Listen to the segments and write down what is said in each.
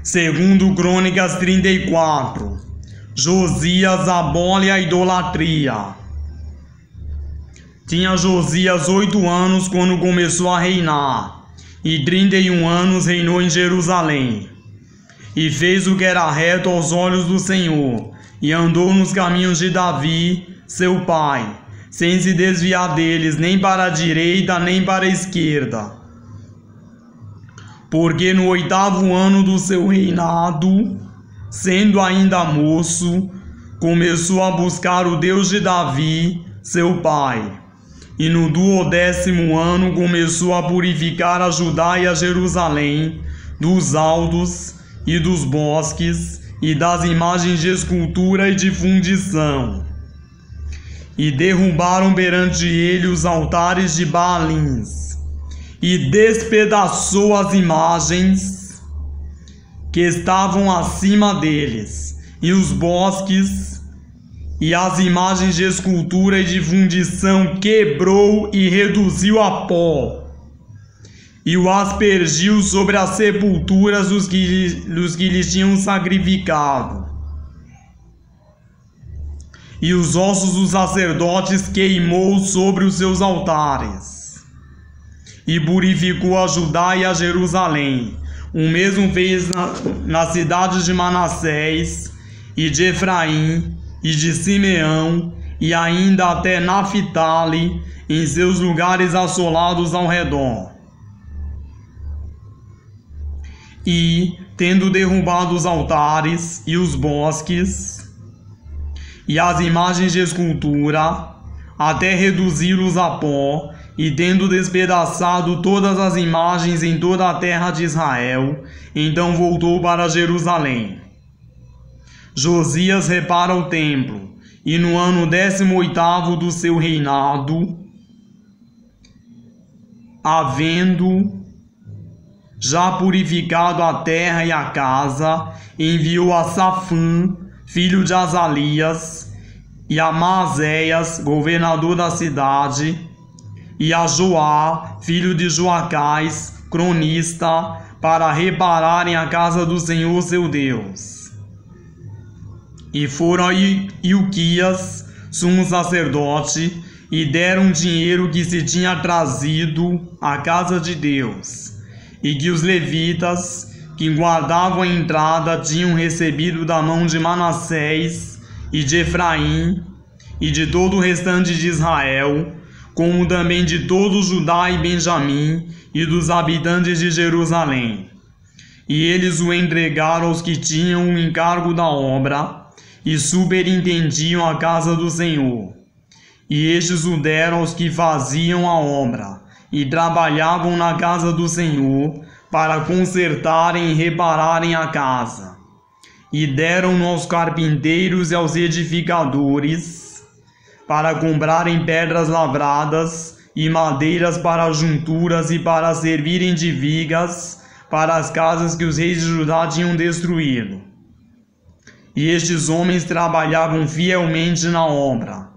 Segundo Crônicas 34, Josias abole a idolatria. Tinha Josias 8 anos quando começou a reinar, e 31 anos reinou em Jerusalém. E fez o que era reto aos olhos do Senhor, e andou nos caminhos de Davi, seu pai, sem se desviar deles, nem para a direita, nem para a esquerda. Porque no 8º ano do seu reinado, sendo ainda moço, começou a buscar o Deus de Davi, seu pai. E no 12º ano começou a purificar a Judá e a Jerusalém dos altos e dos bosques e das imagens de escultura e de fundição. E derrubaram perante ele os altares de Baalins, e despedaçou as imagens que estavam acima deles, e os bosques e as imagens de escultura e de fundição quebrou e reduziu a pó, e o aspergiu sobre as sepulturas dos que lhes tinham sacrificado. E os ossos dos sacerdotes queimou sobre os seus altares. E purificou a Judá e a Jerusalém. O mesmo fez nas cidades de Manassés, e de Efraim, e de Simeão, e ainda até Naphtali, em seus lugares assolados ao redor. E, tendo derrubado os altares e os bosques, e as imagens de escultura, até reduzi-los a pó, e tendo despedaçado todas as imagens em toda a terra de Israel, então voltou para Jerusalém. Josias repara o templo, e no ano 18º do seu reinado, havendo já purificado a terra e a casa, enviou a Safã, filho de Azalias, e a Maazéias, governador da cidade, e a Joá, filho de Joacás, cronista, para repararem a casa do Senhor seu Deus. E foram a Ilquias, sumo sacerdote, e deram dinheiro que se tinha trazido à casa de Deus, e que os levitas, que guardavam a entrada, tinham recebido da mão de Manassés e de Efraim, e de todo o restante de Israel, como também de todo Judá e Benjamim, e dos habitantes de Jerusalém. E eles o entregaram aos que tinham o encargo da obra, e superintendiam a casa do Senhor. E estes o deram aos que faziam a obra, e trabalhavam na casa do Senhor, para consertarem e repararem a casa. E deram-no aos carpinteiros e aos edificadores, para comprarem pedras lavradas e madeiras para junturas e para servirem de vigas para as casas que os reis de Judá tinham destruído. E estes homens trabalhavam fielmente na obra.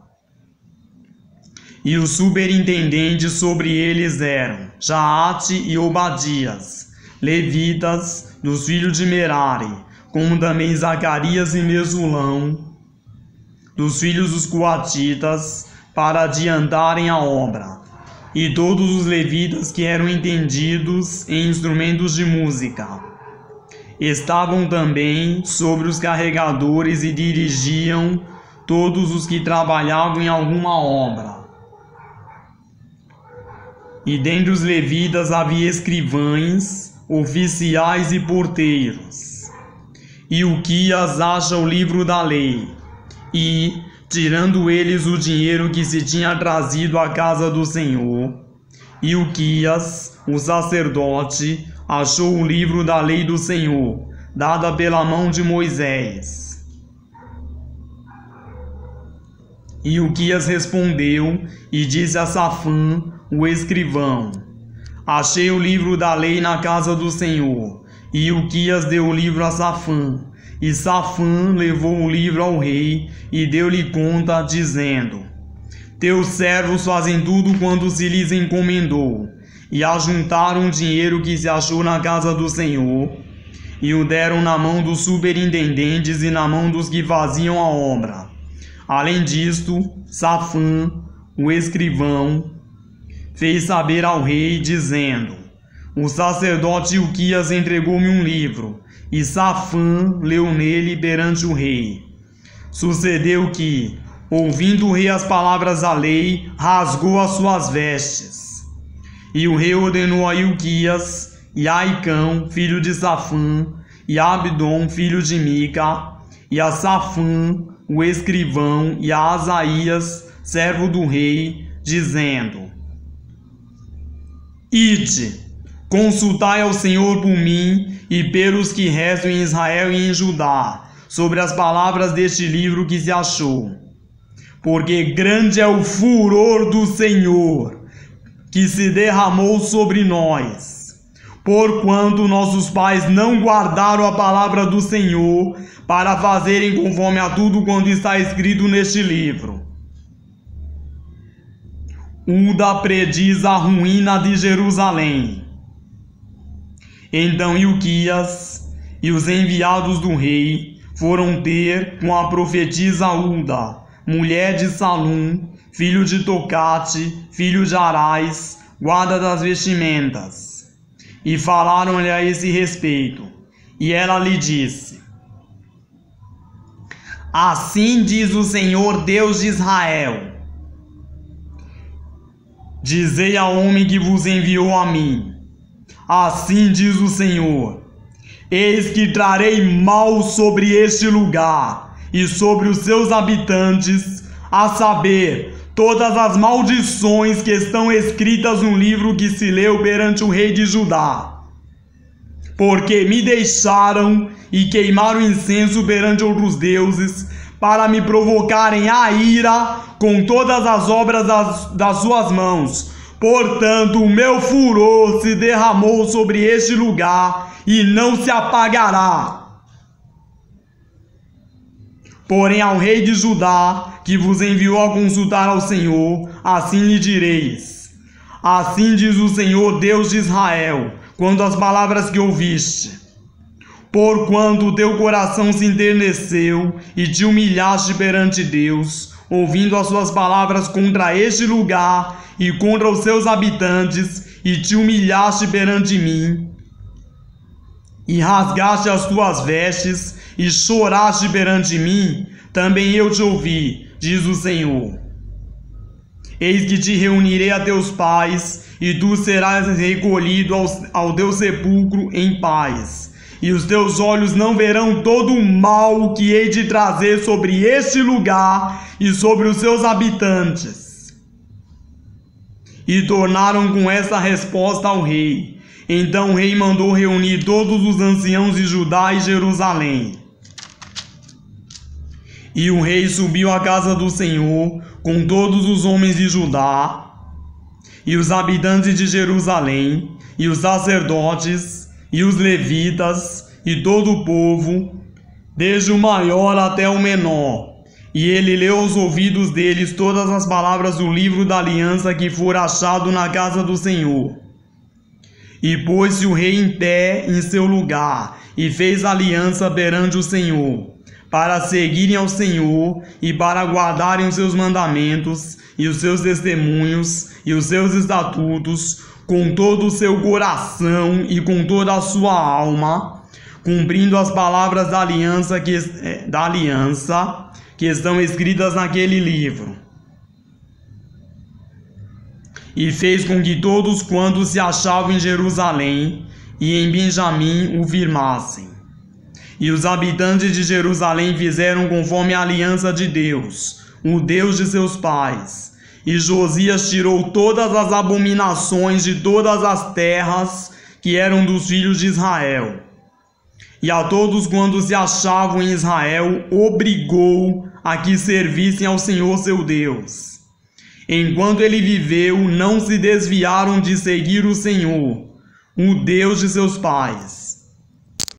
E os superintendentes sobre eles eram Jaate e Obadias, levitas dos filhos de Merari, como também Zacarias e Mesulão, dos filhos dos coatitas, para adiantarem a obra, e todos os levitas que eram entendidos em instrumentos de música. Estavam também sobre os carregadores e dirigiam todos os que trabalhavam em alguma obra. E dentre os levitas havia escrivães, oficiais e porteiros. E Ilquias acha o livro da lei, e, tirando eles o dinheiro que se tinha trazido à casa do Senhor, Ilquias, o sacerdote, achou o livro da lei do Senhor, dada pela mão de Moisés. E Ilquias respondeu e disse a Safã, o escrivão: Achei o livro da lei na casa do Senhor. E Ilquias deu o livro a Safã. E Safã levou o livro ao rei e deu-lhe conta, dizendo: Teus servos fazem tudo quanto se lhes encomendou. E ajuntaram o dinheiro que se achou na casa do Senhor, e o deram na mão dos superintendentes e na mão dos que faziam a obra. Além disto, Safã, o escrivão, fez saber ao rei, dizendo: o sacerdote Ilquias entregou-me um livro, e Safã leu nele perante o rei. Sucedeu que, ouvindo o rei as palavras da lei, rasgou as suas vestes. E o rei ordenou a Ilquias, e a Aicão, filho de Safã, e a Abdom, filho de Mica, e a Safã, o escrivão, e a Asaías, servo do rei, dizendo: ide, consultai ao Senhor por mim e pelos que restam em Israel e em Judá, sobre as palavras deste livro que se achou. Porque grande é o furor do Senhor, que se derramou sobre nós, porquanto nossos pais não guardaram a palavra do Senhor, para fazerem conforme a tudo quanto está escrito neste livro. Uda prediz a ruína de Jerusalém. Então Ilquias e os enviados do rei foram ter com a profetisa Uda, mulher de Salum, filho de Tocate, filho de Arais, guarda das vestimentas, e falaram-lhe a esse respeito. E ela lhe disse: assim diz o Senhor Deus de Israel: dizei ao homem que vos enviou a mim, assim diz o Senhor: eis que trarei mal sobre este lugar e sobre os seus habitantes, a saber, todas as maldições que estão escritas no livro que se leu perante o rei de Judá. Porque me deixaram e queimaram incenso perante outros deuses, para me provocarem a ira com todas as obras das suas mãos. Portanto, o meu furor se derramou sobre este lugar e não se apagará. Porém, ao rei de Judá, que vos enviou a consultar ao Senhor, assim lhe direis: assim diz o Senhor Deus de Israel, quanto às palavras que ouviste. Porquanto o teu coração se enterneceu e te humilhaste perante Deus, ouvindo as suas palavras contra este lugar e contra os seus habitantes, e te humilhaste perante mim, e rasgaste as tuas vestes, e choraste perante mim, também eu te ouvi, diz o Senhor. Eis que te reunirei a teus pais, e tu serás recolhido ao teu sepulcro em paz. E os teus olhos não verão todo o mal que hei de trazer sobre este lugar e sobre os seus habitantes. E tornaram com esta resposta ao rei. Então o rei mandou reunir todos os anciãos de Judá e Jerusalém. E o rei subiu à casa do Senhor com todos os homens de Judá, e os habitantes de Jerusalém, e os sacerdotes, e os levitas, e todo o povo, desde o maior até o menor. E ele leu aos ouvidos deles todas as palavras do livro da aliança que fora achado na casa do Senhor. E pôs-se o rei em pé em seu lugar, e fez aliança perante o Senhor, para seguirem ao Senhor e para guardarem os seus mandamentos, e os seus testemunhos, e os seus estatutos, com todo o seu coração e com toda a sua alma, cumprindo as palavras da aliança que estão escritas naquele livro. E fez com que todos quantos se achavam em Jerusalém e em Benjamim o firmassem. E os habitantes de Jerusalém fizeram conforme a aliança de Deus, o Deus de seus pais. E Josias tirou todas as abominações de todas as terras que eram dos filhos de Israel. E a todos quantos se achavam em Israel, obrigou a que servissem ao Senhor seu Deus. Enquanto ele viveu, não se desviaram de seguir o Senhor, o Deus de seus pais.